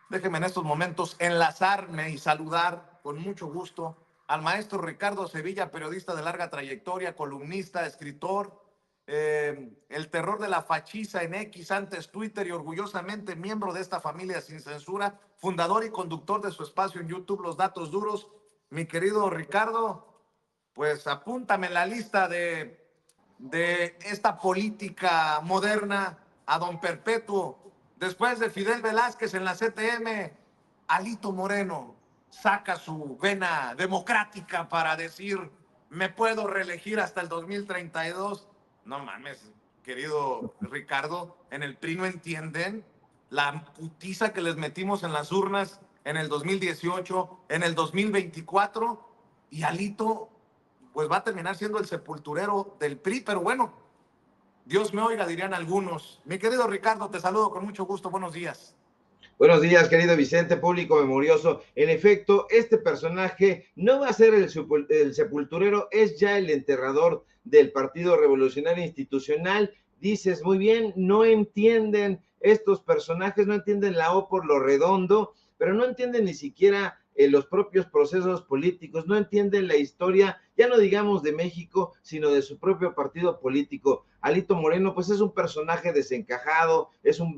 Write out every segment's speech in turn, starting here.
Déjeme en estos momentos enlazarme y saludar con mucho gusto al maestro Ricardo Sevilla, periodista de larga trayectoria, columnista, escritor, el terror de la fachiza en X, antes Twitter, y orgullosamente miembro de esta familia sin censura, fundador y conductor de su espacio en YouTube, Los Datos Duros. Mi querido Ricardo, pues apúntame en la lista de esta política moderna a don Perpetuo. Después de Fidel Velázquez en la CTM, Alito Moreno saca su vena democrática para decir, me puedo reelegir hasta el 2032. No mames, querido Ricardo, en el PRI no entienden la putiza que les metimos en las urnas en el 2018, en el 2024, y Alito pues va a terminar siendo el sepulturero del PRI, pero bueno, Dios me oiga, dirían algunos. Mi querido Ricardo, te saludo con mucho gusto, buenos días. Buenos días, querido Vicente, público memorioso. En efecto, este personaje no va a ser el sepulturero, es ya el enterrador del Partido Revolucionario Institucional. Dices, muy bien, no entienden estos personajes, no entienden la O por lo redondo, pero no entienden ni siquiera los propios procesos políticos, no entienden la historia, ya no digamos de México, sino de su propio partido político. Alito Moreno, pues es un personaje desencajado, es un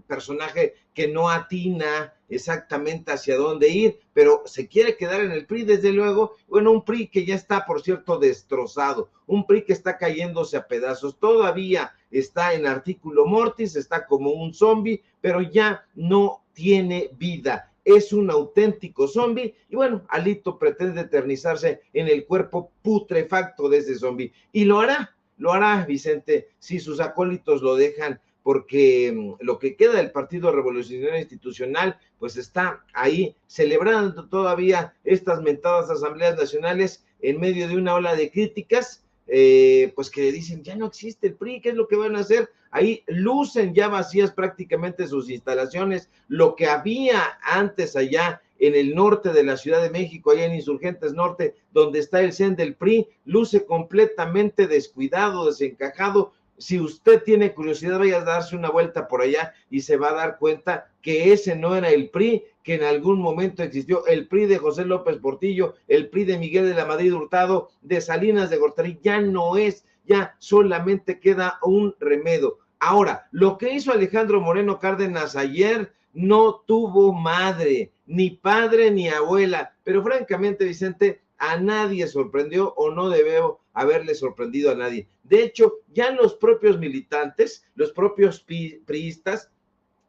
personaje que no atina exactamente hacia dónde ir, pero se quiere quedar en el PRI, desde luego. Bueno, un PRI que ya está, por cierto, destrozado, un PRI que está cayéndose a pedazos, todavía está en artículo mortis, está como un zombie, pero ya no tiene vida. Es un auténtico zombie y bueno, Alito pretende eternizarse en el cuerpo putrefacto de ese zombie y lo hará Vicente, si sus acólitos lo dejan, porque lo que queda del Partido Revolucionario Institucional pues está ahí celebrando todavía estas mentadas asambleas nacionales en medio de una ola de críticas, pues que le dicen ya no existe el PRI, ¿qué es lo que van a hacer? Ahí lucen ya vacías prácticamente sus instalaciones, lo que había antes allá en el norte de la Ciudad de México, allá en Insurgentes Norte, donde está el CEN del PRI, luce completamente descuidado, desencajado. Si usted tiene curiosidad, vaya a darse una vuelta por allá y se va a dar cuenta que ese no era el PRI que en algún momento existió, el PRI de José López Portillo, el PRI de Miguel de la Madrid Hurtado, de Salinas de Gortari, ya no es, ya solamente queda un remedio. Ahora, lo que hizo Alejandro Moreno Cárdenas ayer no tuvo madre, ni padre ni abuela, pero francamente, Vicente, a nadie sorprendió o no debe haberle sorprendido a nadie. De hecho, ya los propios militantes, los propios priistas,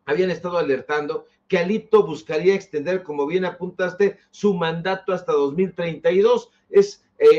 habían estado alertando que Alito buscaría extender, como bien apuntaste, su mandato hasta 2032.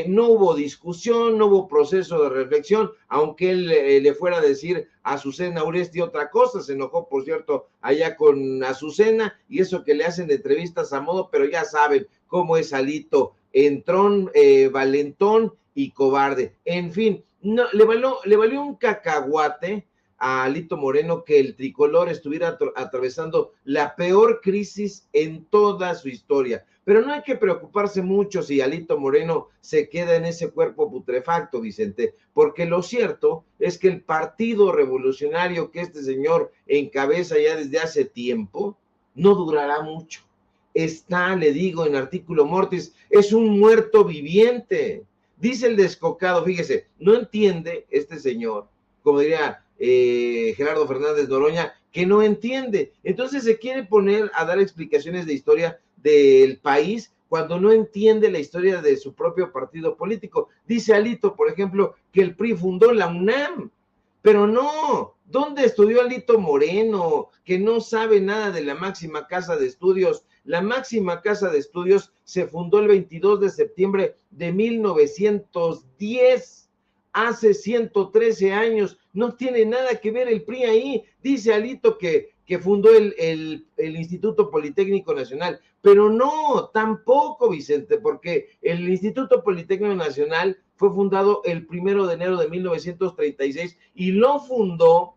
No hubo discusión, no hubo proceso de reflexión, aunque él le fuera a decir a Azucena Uresti otra cosa, se enojó, por cierto, allá con Azucena, y eso que le hacen entrevistas a modo, pero ya saben cómo es Alito, entrón, valentón y cobarde. En fin, no, le valió un cacahuate a Alito Moreno que el tricolor estuviera atravesando la peor crisis en toda su historia. Pero no hay que preocuparse mucho si Alito Moreno se queda en ese cuerpo putrefacto, Vicente, porque lo cierto es que el Partido Revolucionario que este señor encabeza ya desde hace tiempo no durará mucho. Está, le digo, en artículo mortis, es un muerto viviente. Dice el descocado, fíjese, no entiende este señor, como diría Gerardo Fernández Noroña, que no entiende. Entonces se quiere poner a dar explicaciones de historia del país cuando no entiende la historia de su propio partido político. Dice Alito, por ejemplo, que el PRI fundó la UNAM, pero no, ¿dónde estudió Alito Moreno? Que no sabe nada de la máxima casa de estudios. La máxima casa de estudios se fundó el 22 de septiembre de 1910. Hace 113 años, no tiene nada que ver el PRI ahí. Dice Alito que fundó el Instituto Politécnico Nacional, pero no, tampoco, Vicente, porque el Instituto Politécnico Nacional fue fundado el 1 de enero de 1936 y lo fundó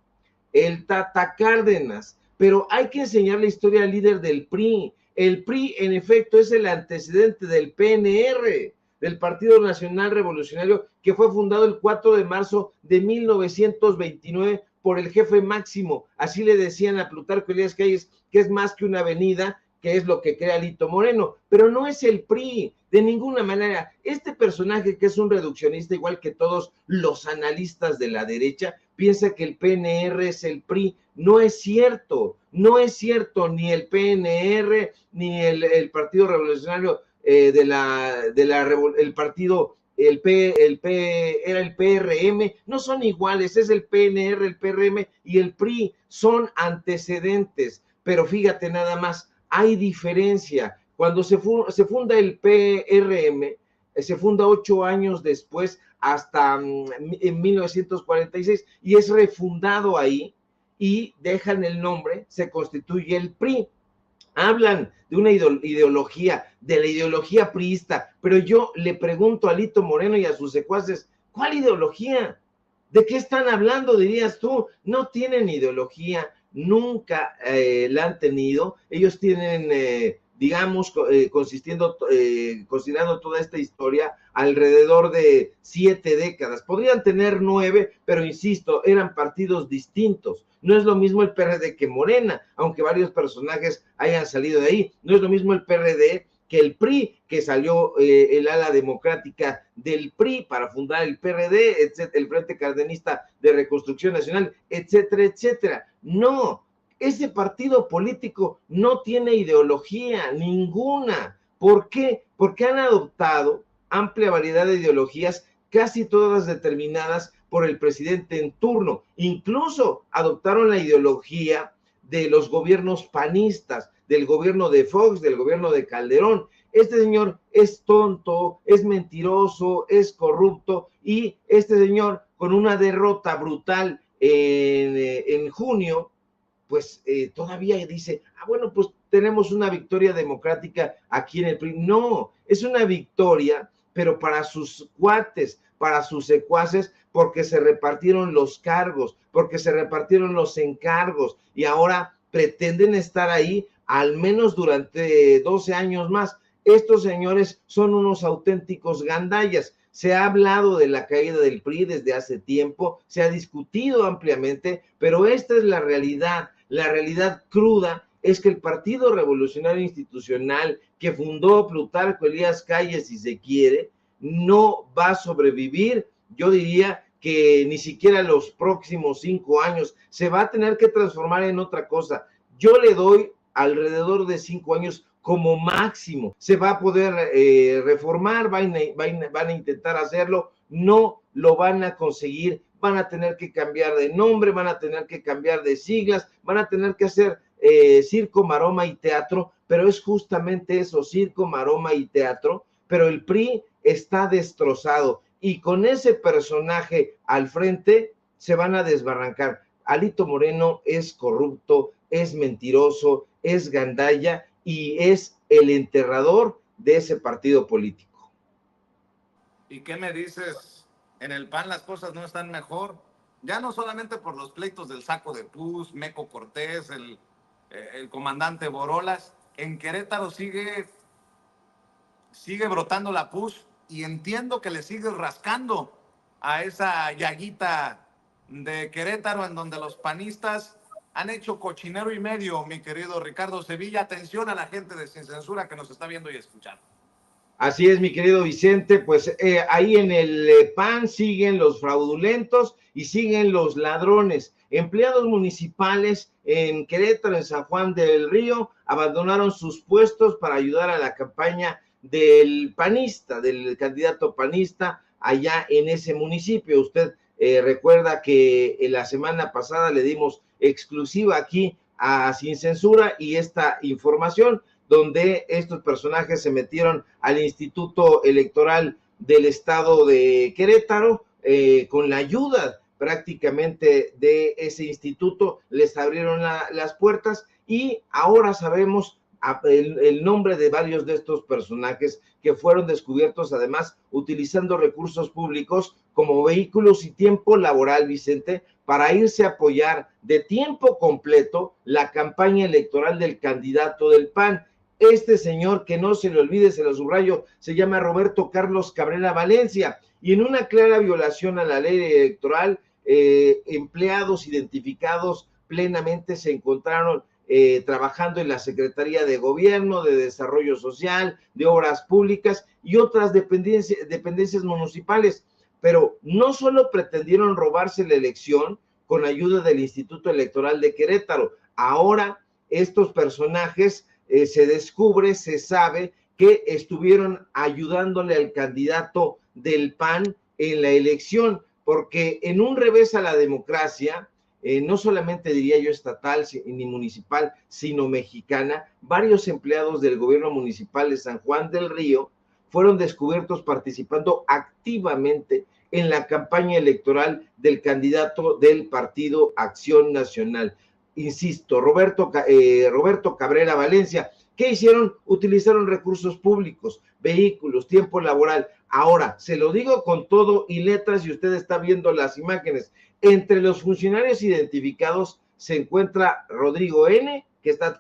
el Tata Cárdenas. Pero hay que enseñar la historia al líder del PRI. El PRI, en efecto, es el antecedente del PNR, del Partido Nacional Revolucionario, que fue fundado el 4 de marzo de 1929 por el jefe máximo. Así le decían a Plutarco Elías Calles, que es más que una avenida, que es lo que crea Alito Moreno, pero no es el PRI, de ninguna manera. Este personaje, que es un reduccionista, igual que todos los analistas de la derecha, piensa que el PNR es el PRI. No es cierto, no es cierto, ni el PNR, ni el Partido Revolucionario el partido, era el PRM, no son iguales, es el PNR, el PRM y el PRI, son antecedentes, pero fíjate nada más, hay diferencia. Cuando se funda el PRM, se funda 8 años después, hasta en 1946, y es refundado ahí, y dejan el nombre, se constituye el PRI. Hablan de una ideología, de la ideología priista, pero yo le pregunto a Alito Moreno y a sus secuaces, ¿cuál ideología? ¿De qué están hablando, dirías tú? No tienen ideología, nunca la han tenido. Ellos tienen, digamos, considerando toda esta historia, alrededor de 7 décadas. Podrían tener 9, pero insisto, eran partidos distintos. No es lo mismo el PRD que Morena, aunque varios personajes hayan salido de ahí. No es lo mismo el PRD que el PRI, que salió el ala democrática del PRI para fundar el PRD, etcétera, el Frente Cardenista de Reconstrucción Nacional, etcétera, etcétera. No, ese partido político no tiene ideología ninguna. ¿Por qué? Porque han adoptado amplia variedad de ideologías, casi todas determinadas por el presidente en turno. Incluso adoptaron la ideología de los gobiernos panistas, del gobierno de Fox, del gobierno de Calderón. Este señor es tonto, es mentiroso, es corrupto, y este señor, con una derrota brutal en junio, pues todavía dice, bueno, pues tenemos una victoria democrática aquí en el PRI. No, es una victoria, pero para sus cuates, para sus secuaces, porque se repartieron los cargos, porque se repartieron los encargos, y ahora pretenden estar ahí al menos durante 12 años más. Estos señores son unos auténticos gandallas. Se ha hablado de la caída del PRI desde hace tiempo, se ha discutido ampliamente, pero esta es la realidad. La realidad cruda es que el Partido Revolucionario Institucional, que fundó Plutarco Elías Calles, si se quiere, no va a sobrevivir. Yo diría que ni siquiera los próximos 5 años. Se va a tener que transformar en otra cosa. Yo le doy alrededor de 5 años como máximo. Se va a poder reformar, van a intentar hacerlo, no lo van a conseguir, van a tener que cambiar de nombre, van a tener que cambiar de siglas, van a tener que hacer circo, maroma y teatro, pero es justamente eso, circo, maroma y teatro, pero el PRI está destrozado, y con ese personaje al frente se van a desbarrancar. Alito Moreno es corrupto, es mentiroso, es gandalla, y es el enterrador de ese partido político. ¿Y qué me dices? En el PAN las cosas no están mejor, ya no solamente por los pleitos del Saco de Pus, Meco Cortés, el comandante Borolas. En Querétaro sigue brotando la pus, y entiendo que le sigue rascando a esa llaguita de Querétaro, en donde los panistas han hecho cochinero y medio, mi querido Ricardo Sevilla. Atención a la gente de Sin Censura que nos está viendo y escuchando. Así es, mi querido Vicente, pues ahí en el PAN siguen los fraudulentos y siguen los ladrones. Empleados municipales en Querétaro, en San Juan del Río, abandonaron sus puestos para ayudar a la campaña del panista, del candidato panista allá en ese municipio. Usted recuerda que la semana pasada le dimos exclusiva aquí a Sin Censura y esta información, donde estos personajes se metieron al Instituto Electoral del Estado de Querétaro, con la ayuda prácticamente de ese instituto, les abrieron las puertas, y ahora sabemos el nombre de varios de estos personajes que fueron descubiertos, además utilizando recursos públicos como vehículos y tiempo laboral, Vicente, para irse a apoyar de tiempo completo la campaña electoral del candidato del PAN. Este señor, que no se le olvide, se lo subrayo, se llama Roberto Carlos Cabrera Valencia, y en una clara violación a la ley electoral empleados identificados plenamente se encontraron trabajando en la Secretaría de Gobierno, de Desarrollo Social, de Obras Públicas y otras dependencias municipales. Pero no solo pretendieron robarse la elección con ayuda del Instituto Electoral de Querétaro, ahora estos personajes se descubre, se sabe que estuvieron ayudándole al candidato del PAN en la elección, porque en un revés a la democracia, no solamente diría yo estatal ni municipal, sino mexicana, varios empleados del gobierno municipal de San Juan del Río fueron descubiertos participando activamente en la campaña electoral del candidato del Partido Acción Nacional. Insisto, Roberto Cabrera Valencia. ¿Qué hicieron? Utilizaron recursos públicos, vehículos, tiempo laboral. Ahora, se lo digo con todo y letras y usted está viendo las imágenes. Entre los funcionarios identificados se encuentra Rodrigo N., que está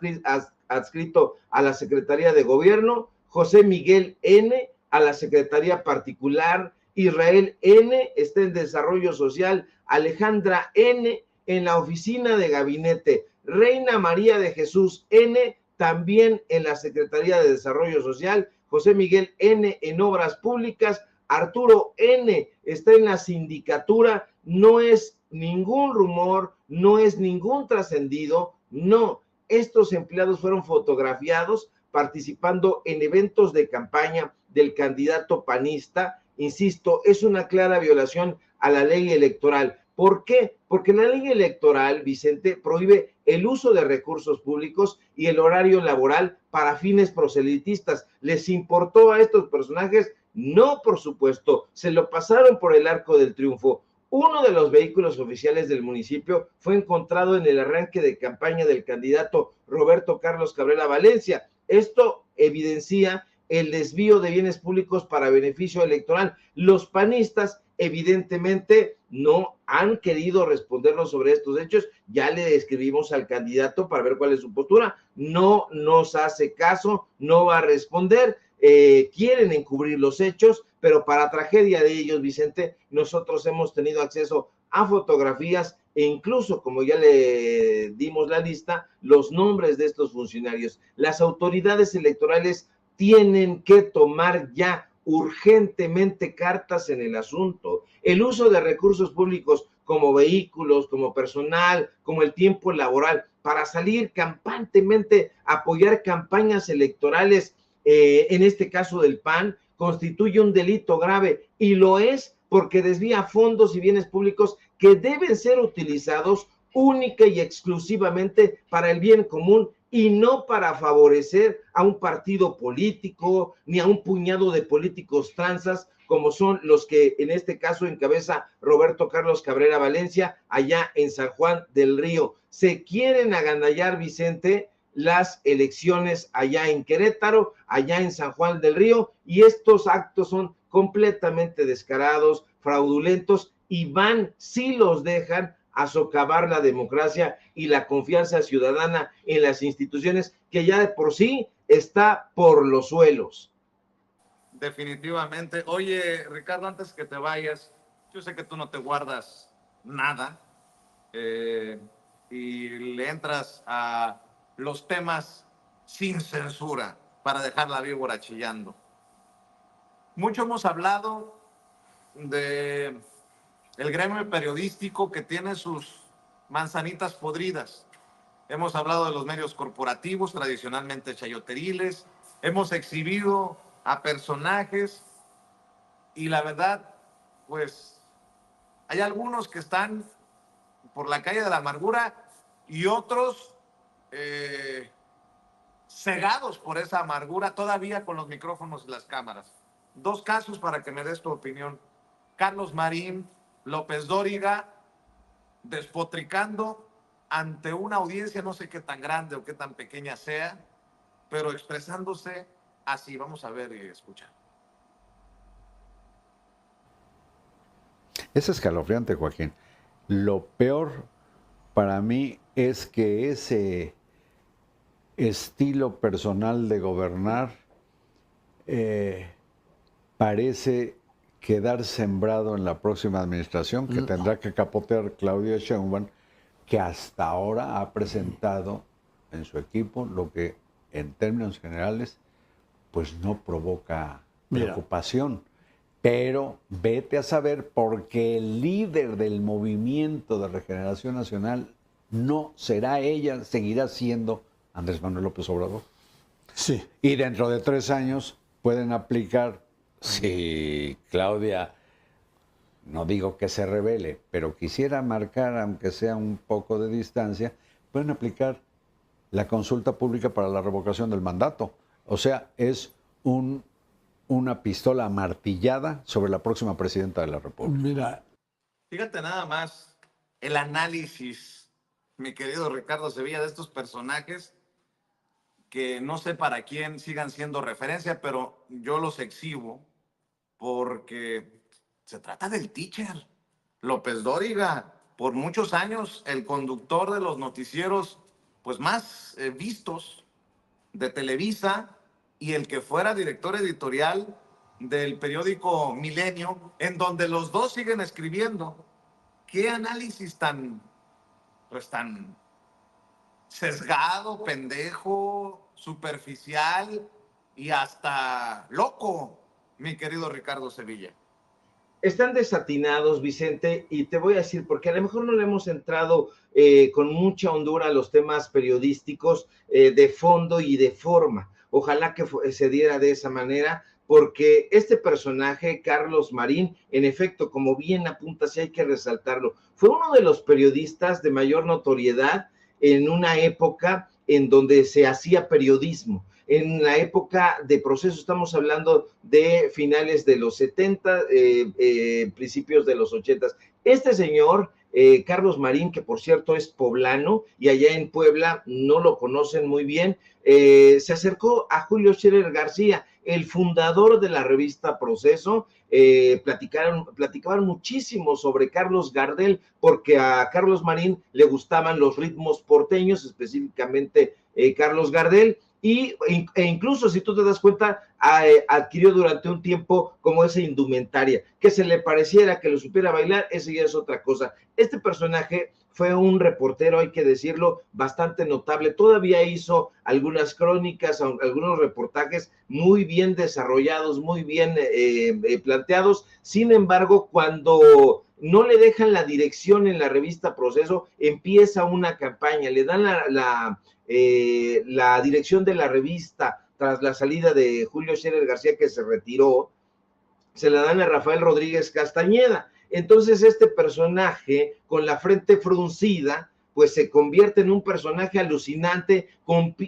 adscrito a la Secretaría de Gobierno, José Miguel N., a la Secretaría Particular, Israel N. está en Desarrollo Social, Alejandra N. en la Oficina de Gabinete, Reina María de Jesús N. también en la Secretaría de Desarrollo Social, José Miguel N. en Obras Públicas, Arturo N. está en la sindicatura. No es ningún rumor, no es ningún trascendido, no. Estos empleados fueron fotografiados participando en eventos de campaña del candidato panista. Insisto, es una clara violación a la ley electoral. ¿Por qué? Porque la ley electoral, Vicente, prohíbe el uso de recursos públicos y el horario laboral para fines proselitistas. ¿Les importó a estos personajes? No, por supuesto, se lo pasaron por el arco del triunfo. Uno de los vehículos oficiales del municipio fue encontrado en el arranque de campaña del candidato Roberto Carlos Cabrera Valencia. Esto evidencia el desvío de bienes públicos para beneficio electoral. Los panistas evidentemente no han querido respondernos sobre estos hechos. Ya le escribimos al candidato para ver cuál es su postura. No nos hace caso, no va a responder. Quieren encubrir los hechos, pero para tragedia de ellos, Vicente, nosotros hemos tenido acceso a fotografías e incluso, como ya le dimos la lista, los nombres de estos funcionarios. Las autoridades electorales tienen que tomar ya urgentemente cartas en el asunto. El uso de recursos públicos como vehículos, como personal, como el tiempo laboral, para salir campantemente a apoyar campañas electorales, en este caso del PAN, constituye un delito grave, y lo es porque desvía fondos y bienes públicos que deben ser utilizados única y exclusivamente para el bien común y no para favorecer a un partido político ni a un puñado de políticos tranzas como son los que en este caso encabeza Roberto Carlos Cabrera Valencia allá en San Juan del Río. Se quieren agandallar, Vicente, las elecciones allá en Querétaro, allá en San Juan del Río, y estos actos son completamente descarados, fraudulentos, y van, si los dejan, a socavar la democracia y la confianza ciudadana en las instituciones, que ya de por sí está por los suelos. Definitivamente. Oye, Ricardo, antes que te vayas, yo sé que tú no te guardas nada y le entras a los temas sin censura para dejar la víbora chillando. Mucho hemos hablado de el gremio periodístico que tiene sus manzanitas podridas. Hemos hablado de los medios corporativos, tradicionalmente chayoteriles. Hemos exhibido a personajes y la verdad, pues, hay algunos que están por la calle de la amargura y otros cegados por esa amargura, todavía con los micrófonos y las cámaras. Dos casos para que me des tu opinión. Carlos Marín López Dóriga despotricando ante una audiencia, no sé qué tan grande o qué tan pequeña sea, pero expresándose así. Vamos a ver y escuchar. Es escalofriante, Joaquín. Lo peor para mí es que ese estilo personal de gobernar parece quedar sembrado en la próxima administración que tendrá que capotear Claudia Sheinbaum, que hasta ahora ha presentado en su equipo lo que en términos generales pues no provoca preocupación. Pero vete a saber porque el líder del Movimiento de Regeneración Nacional no será ella, seguirá siendo Andrés Manuel López Obrador. Sí. Y dentro de 3 años pueden aplicar, si Claudia, no digo que se revele, pero quisiera marcar, aunque sea un poco de distancia, pueden aplicar la consulta pública para la revocación del mandato. O sea, es una pistola amartillada sobre la próxima presidenta de la República. Mira, Fíjate nada más el análisis, mi querido Ricardo Sevilla, de estos personajes que no sé para quién sigan siendo referencia, pero yo los exhibo porque se trata del teacher. López Dóriga, por muchos años, el conductor de los noticieros pues más vistos de Televisa y el que fuera director editorial del periódico Milenio, en donde los dos siguen escribiendo. ¿Qué análisis tan sesgado, pendejo, superficial y hasta loco, mi querido Ricardo Sevilla? Están desatinados, Vicente, y te voy a decir, porque a lo mejor no le hemos entrado con mucha hondura a los temas periodísticos de fondo y de forma. Ojalá que se diera de esa manera, porque este personaje, Carlos Marín, en efecto, como bien apunta, sí hay que resaltarlo, fue uno de los periodistas de mayor notoriedad en una época en donde se hacía periodismo. En la época de Proceso, estamos hablando de finales de los 70, principios de los 80. Este señor, Carlos Marín, que por cierto es poblano y allá en Puebla no lo conocen muy bien, se acercó a Julio Scherer García, el fundador de la revista Proceso. Platicaban muchísimo sobre Carlos Gardel, porque a Carlos Marín le gustaban los ritmos porteños, específicamente Carlos Gardel, e incluso, si tú te das cuenta, adquirió durante un tiempo como esa indumentaria, que se le pareciera, que lo supiera bailar, eso ya es otra cosa. Este personaje fue un reportero, hay que decirlo, bastante notable, todavía hizo algunas crónicas, algunos reportajes muy bien desarrollados, muy bien planteados. Sin embargo, cuando no le dejan la dirección en la revista Proceso, empieza una campaña, le dan la dirección de la revista tras la salida de Julio Scherer García, que se retiró, se la dan a Rafael Rodríguez Castañeda. Entonces este personaje con la frente fruncida pues se convierte en un personaje alucinante,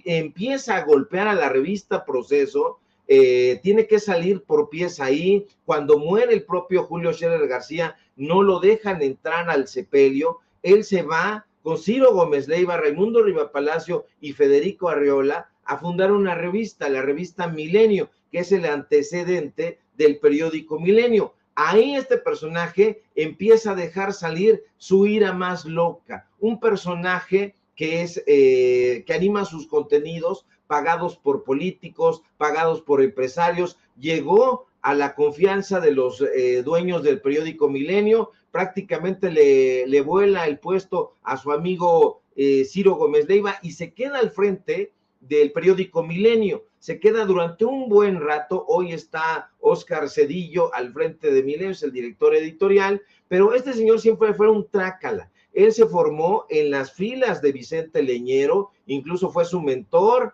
empieza a golpear a la revista Proceso, tiene que salir por pies ahí. Cuando muere el propio Julio Scherer García, no lo dejan entrar al sepelio, él se va con Ciro Gómez Leiva, Raimundo Rivapalacio y Federico Arreola a fundar una revista, la revista Milenio, que es el antecedente del periódico Milenio. Ahí este personaje empieza a dejar salir su ira más loca, un personaje que anima sus contenidos, pagados por políticos, pagados por empresarios, llegó a la confianza de los dueños del periódico Milenio, prácticamente le vuela el puesto a su amigo Ciro Gómez Leiva y se queda al frente del periódico Milenio, se queda durante un buen rato. Hoy está Óscar Cedillo al frente de Milenio, es el director editorial, pero este señor siempre fue un trácala. Él se formó en las filas de Vicente Leñero, incluso fue su mentor,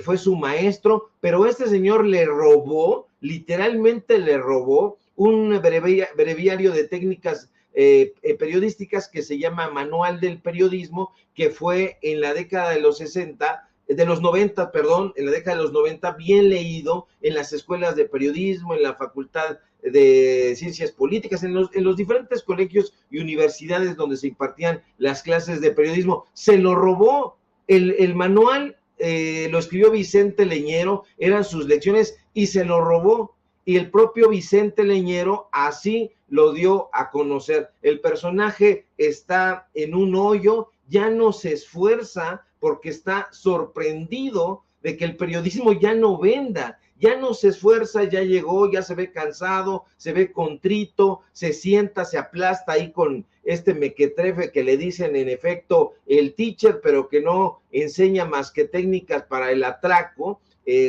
fue su maestro, pero este señor le robó, literalmente le robó un breviario de técnicas periodísticas que se llama Manual del Periodismo, que fue en la década de los 60, de los 90, perdón, en la década de los 90, bien leído en las escuelas de periodismo, en la Facultad de Ciencias Políticas, en los diferentes colegios y universidades donde se impartían las clases de periodismo. Se lo robó el manual, lo escribió Vicente Leñero, eran sus lecciones y se lo robó. Y el propio Vicente Leñero así lo dio a conocer. El personaje está en un hoyo, ya no se esfuerza porque está sorprendido de que el periodismo ya no venda, ya no se esfuerza, ya llegó, ya se ve cansado, se ve contrito, se sienta, se aplasta ahí con este mequetrefe que le dicen en efecto el teacher, pero que no enseña más que técnicas para el atraco,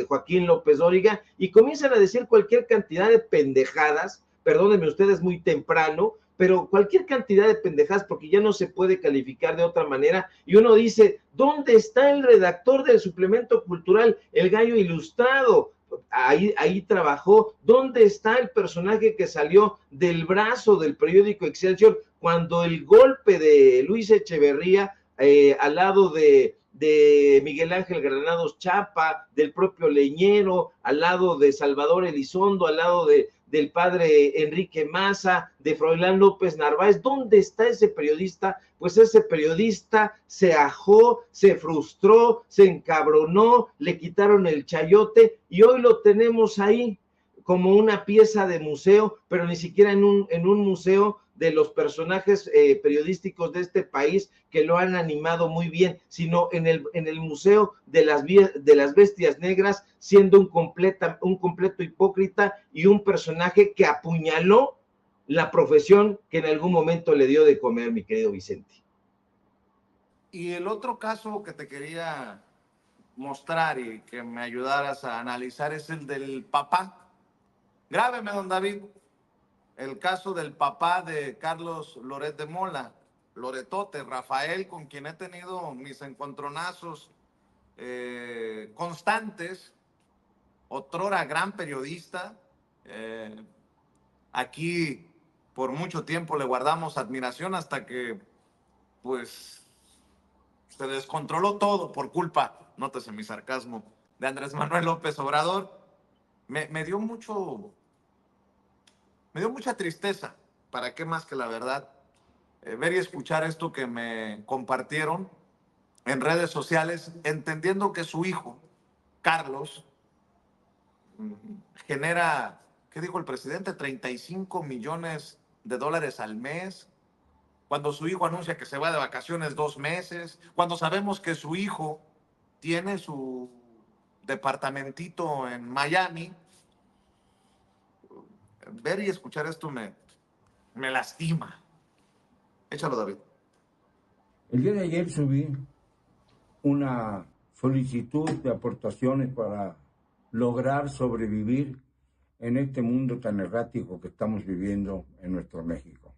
Joaquín López Dóriga, y comienzan a decir cualquier cantidad de pendejadas, perdónenme ustedes, muy temprano, pero cualquier cantidad de pendejadas, porque ya no se puede calificar de otra manera, y uno dice, ¿dónde está el redactor del suplemento cultural, el Gallo Ilustrado? Ahí trabajó. ¿Dónde está el personaje que salió del brazo del periódico Excelsior cuando el golpe de Luis Echeverría al lado de Miguel Ángel Granados Chapa, del propio Leñero, al lado de Salvador Elizondo, al lado del padre Enrique Maza, de Froilán López Narváez? ¿Dónde está ese periodista? Pues ese periodista se ajó, se frustró, se encabronó, le quitaron el chayote y hoy lo tenemos ahí como una pieza de museo, pero ni siquiera en un museo de los personajes periodísticos de este país que lo han animado muy bien, sino en el museo de las bestias negras, siendo un completo hipócrita y un personaje que apuñaló la profesión que en algún momento le dio de comer, mi querido Vicente. Y el otro caso que te quería mostrar y que me ayudaras a analizar es el del papá. Grábeme, don David, el caso del papá de Carlos Loret de Mola, Loretote, Rafael, con quien he tenido mis encontronazos constantes, otrora gran periodista. Aquí por mucho tiempo le guardamos admiración hasta que, pues, se descontroló todo por culpa, nótese mi sarcasmo, de Andrés Manuel López Obrador. Me dio mucha tristeza, para qué más que la verdad, ver y escuchar esto que me compartieron en redes sociales, entendiendo que su hijo, Carlos, genera, ¿qué dijo el presidente? 35 millones de dólares al mes, cuando su hijo anuncia que se va de vacaciones 2 meses, cuando sabemos que su hijo tiene su departamentito en Miami. Ver y escuchar esto me lastima. Échalo, David. El día de ayer subí una solicitud de aportaciones para lograr sobrevivir en este mundo tan errático que estamos viviendo en nuestro México.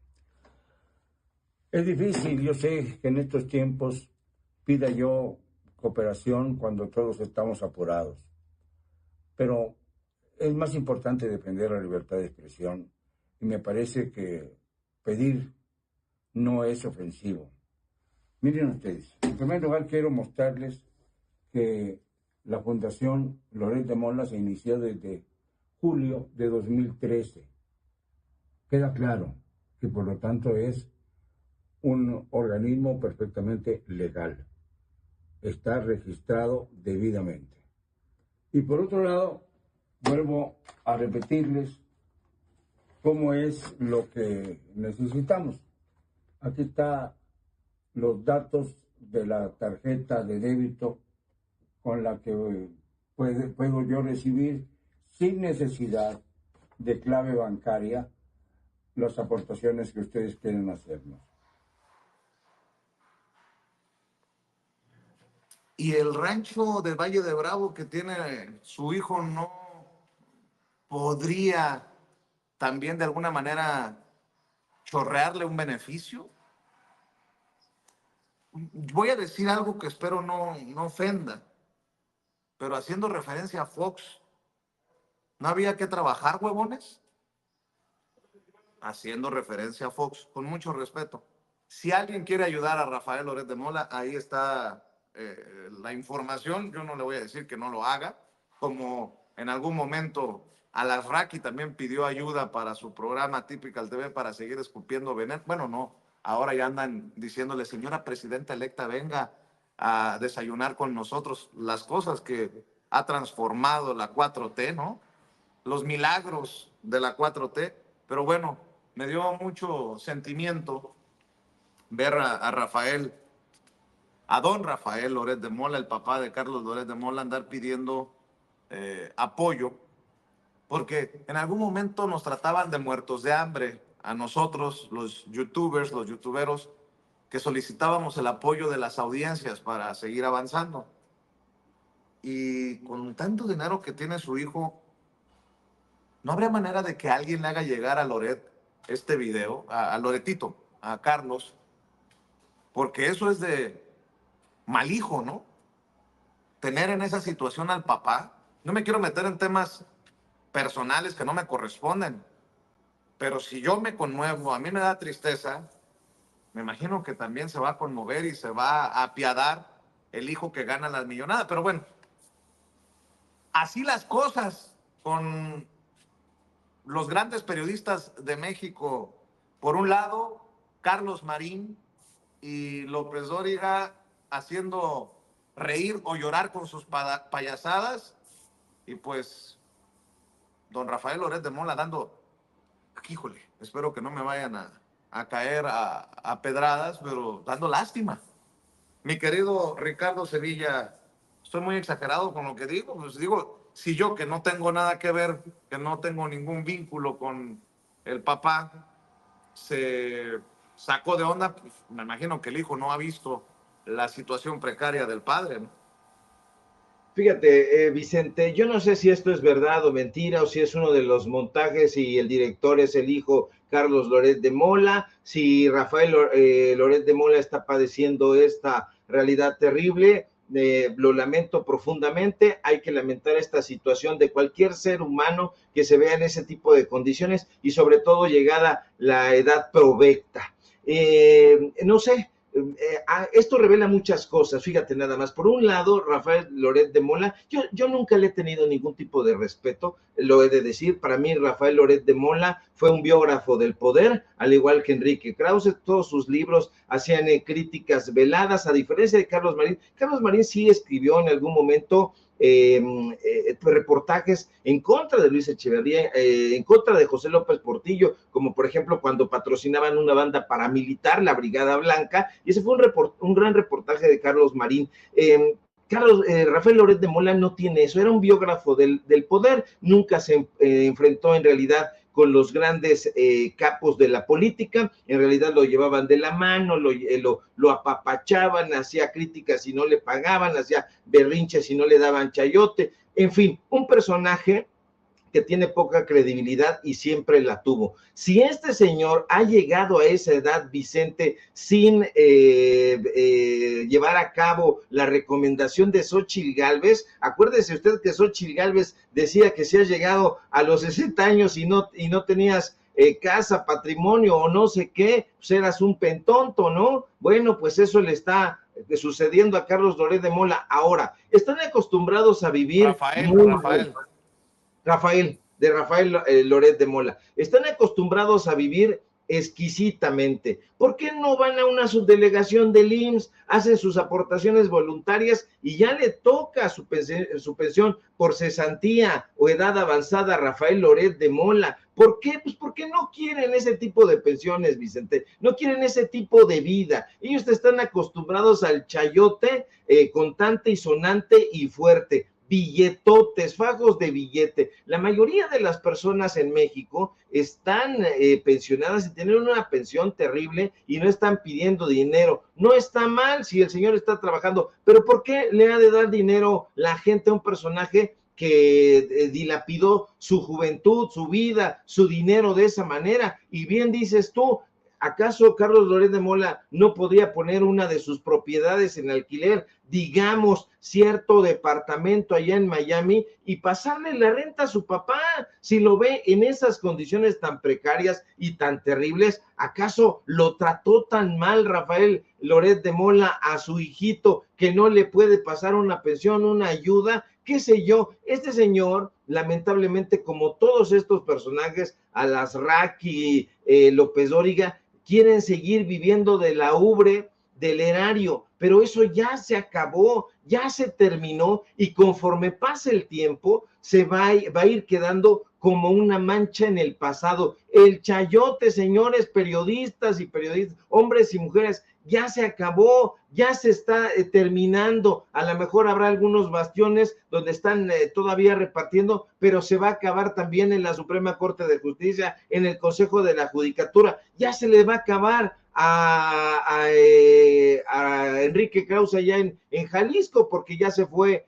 Es difícil, yo sé que en estos tiempos pida yo cooperación cuando todos estamos apurados, pero es más importante defender la libertad de expresión y me parece que pedir no es ofensivo. Miren ustedes, en primer lugar quiero mostrarles que la Fundación Loret de Mola se inició desde julio de 2013. Queda claro que por lo tanto es un organismo perfectamente legal. Está registrado debidamente. Y por otro lado, vuelvo a repetirles cómo es lo que necesitamos. Aquí está los datos de la tarjeta de débito con la que puedo yo recibir sin necesidad de clave bancaria las aportaciones que ustedes quieren hacernos. Y el rancho de Valle de Bravo que tiene su hijo, ¿no podría también de alguna manera chorrearle un beneficio? Voy a decir algo que espero no ofenda, pero haciendo referencia a Fox, ¿no había que trabajar, huevones? Haciendo referencia a Fox, con mucho respeto. Si alguien quiere ayudar a Rafael Loret de Mola, ahí está la información. Yo no le voy a decir que no lo haga, como en algún momento Alasraqui también pidió ayuda para su programa Typical TV para seguir escupiendo veneno. Bueno, no, ahora ya andan diciéndole, señora presidenta electa, venga a desayunar con nosotros. Las cosas que ha transformado la 4T, ¿no? Los milagros de la 4T. Pero bueno, me dio mucho sentimiento ver a Rafael a don Rafael Loret de Mola, el papá de Carlos Loret de Mola, andar pidiendo apoyo, porque en algún momento nos trataban de muertos de hambre a nosotros, los youtuberos, que solicitábamos el apoyo de las audiencias para seguir avanzando. Y con tanto dinero que tiene su hijo, ¿no habría manera de que alguien le haga llegar a Loret este video, a Loretito, a Carlos? Porque eso es de mal hijo, ¿no? Tener en esa situación al papá. No me quiero meter en temas personales que no me corresponden, pero si yo me conmuevo, a mí me da tristeza, me imagino que también se va a conmover y se va a apiadar el hijo que gana las millonadas. Pero bueno, así las cosas con los grandes periodistas de México. Por un lado, Carlos Marín y López Dóriga haciendo reír o llorar con sus payasadas, y pues don Rafael Loret de Mola dando, híjole, espero que no me vayan a caer a pedradas, pero dando lástima. Mi querido Ricardo Sevilla, estoy muy exagerado con lo que digo. Pues digo, si yo, que no tengo nada que ver, que no tengo ningún vínculo con el papá, se sacó de onda, pues me imagino que el hijo no ha visto la situación precaria del padre, ¿no? Fíjate, Vicente, yo no sé si esto es verdad o mentira, o si es uno de los montajes y el director es el hijo Carlos Loret de Mola, si Rafael Loret de Mola está padeciendo esta realidad terrible. Lo lamento profundamente. Hay que lamentar esta situación de cualquier ser humano que se vea en ese tipo de condiciones, y sobre todo llegada la edad provecta. No sé, esto revela muchas cosas. Fíjate nada más. Por un lado, Rafael Loret de Mola, yo nunca le he tenido ningún tipo de respeto, lo he de decir. Para mí, Rafael Loret de Mola fue un biógrafo del poder, al igual que Enrique Krause. Todos sus libros hacían críticas veladas, a diferencia de Carlos Marín. Carlos Marín sí escribió en algún momento reportajes en contra de Luis Echeverría, en contra de José López Portillo, como por ejemplo cuando patrocinaban una banda paramilitar, la Brigada Blanca, y ese fue un gran reportaje de Carlos Marín. Rafael Loret de Mola no tiene eso, era un biógrafo del poder, nunca se enfrentó en realidad con los grandes capos de la política. En realidad lo llevaban de la mano, lo apapachaban, hacía críticas si no le pagaban, hacía berrinches si no le daban chayote. En fin, un personaje que tiene poca credibilidad y siempre la tuvo. Si este señor ha llegado a esa edad, Vicente, sin llevar a cabo la recomendación de Xóchitl Gálvez, acuérdese usted que Xóchitl Gálvez decía que si has llegado a los 60 años y no tenías casa, patrimonio o no sé qué, pues eras un pentonto, ¿no? Bueno, pues eso le está sucediendo a Carlos Loret de Mola. Ahora, están acostumbrados a vivir... Rafael Loret de Mola, están acostumbrados a vivir exquisitamente. ¿Por qué no van a una subdelegación del IMSS, hacen sus aportaciones voluntarias y ya le toca su pensión por cesantía o edad avanzada a Rafael Loret de Mola? ¿Por qué? Pues porque no quieren ese tipo de pensiones, Vicente, no quieren ese tipo de vida. Ellos están acostumbrados al chayote contante y sonante y fuerte. Billetotes, fajos de billete. La mayoría de las personas en México están pensionadas y tienen una pensión terrible y no están pidiendo dinero. No está mal si el señor está trabajando, pero ¿por qué le ha de dar dinero la gente a un personaje que dilapidó su juventud, su vida, su dinero de esa manera? Y bien dices tú, ¿acaso Carlos Loret de Mola no podría poner una de sus propiedades en alquiler, digamos, cierto departamento allá en Miami, y pasarle la renta a su papá? Si lo ve en esas condiciones tan precarias y tan terribles, ¿acaso lo trató tan mal Rafael Loret de Mola a su hijito que no le puede pasar una pensión, una ayuda? ¿Qué sé yo? Este señor, lamentablemente, como todos estos personajes, Alasraqui, López Dóriga, quieren seguir viviendo de la ubre, del erario, pero eso ya se acabó, ya se terminó, y conforme pase el tiempo, se va a ir quedando como una mancha en el pasado. El chayote, señores periodistas y periodistas, hombres y mujeres, ya se acabó, ya se está terminando. A lo mejor habrá algunos bastiones donde están todavía repartiendo, pero se va a acabar también en la Suprema Corte de Justicia, en el Consejo de la Judicatura. Ya se le va a acabar a Enrique Krause allá en Jalisco, porque ya se fue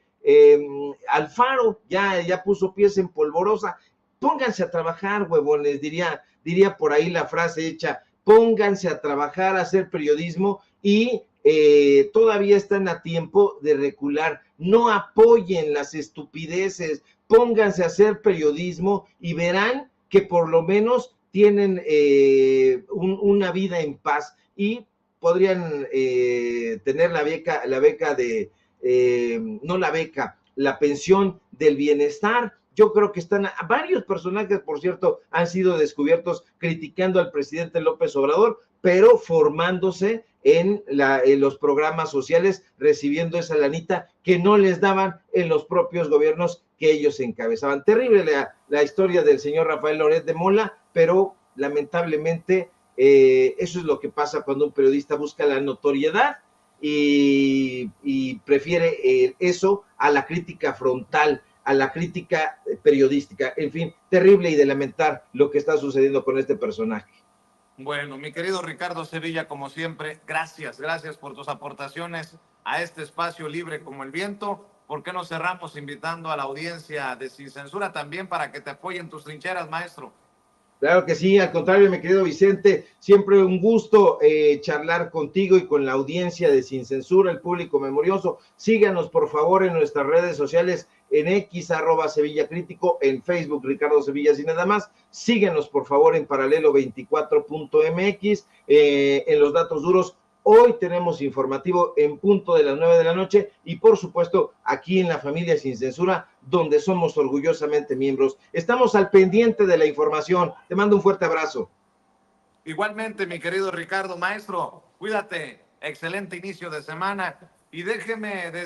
Alfaro, ya puso pies en polvorosa. Pónganse a trabajar, huevones, diría por ahí la frase hecha, pónganse a trabajar, a hacer periodismo y todavía están a tiempo de recular. No apoyen las estupideces, pónganse a hacer periodismo y verán que por lo menos tienen una vida en paz y podrían tener la pensión del bienestar. Yo creo que varios personajes, por cierto, han sido descubiertos criticando al presidente López Obrador, pero formándose en los programas sociales, recibiendo esa lanita que no les daban en los propios gobiernos que ellos encabezaban. Terrible la historia del señor Rafael Loret de Mola, pero lamentablemente eso es lo que pasa cuando un periodista busca la notoriedad y prefiere eso a la crítica frontal, a la crítica periodística. En fin, terrible y de lamentar lo que está sucediendo con este personaje. Bueno, mi querido Ricardo Sevilla, como siempre, gracias por tus aportaciones a este espacio libre como el viento. ¿Por qué no cerramos invitando a la audiencia de Sin Censura también para que te apoyen tus trincheras, maestro? Claro que sí, al contrario, mi querido Vicente, siempre un gusto charlar contigo y con la audiencia de Sin Censura, el público memorioso. Síganos, por favor, en nuestras redes sociales, en X, @Sevilla Crítico, en Facebook, Ricardo Sevilla, y nada más. Síguenos, por favor, en paralelo24.mx, en los datos duros. Hoy tenemos informativo en punto de las 9 de la noche y, por supuesto, aquí en la familia Sin Censura, donde somos orgullosamente miembros. Estamos al pendiente de la información. Te mando un fuerte abrazo. Igualmente, mi querido Ricardo, maestro, cuídate. Excelente inicio de semana. Y déjeme desde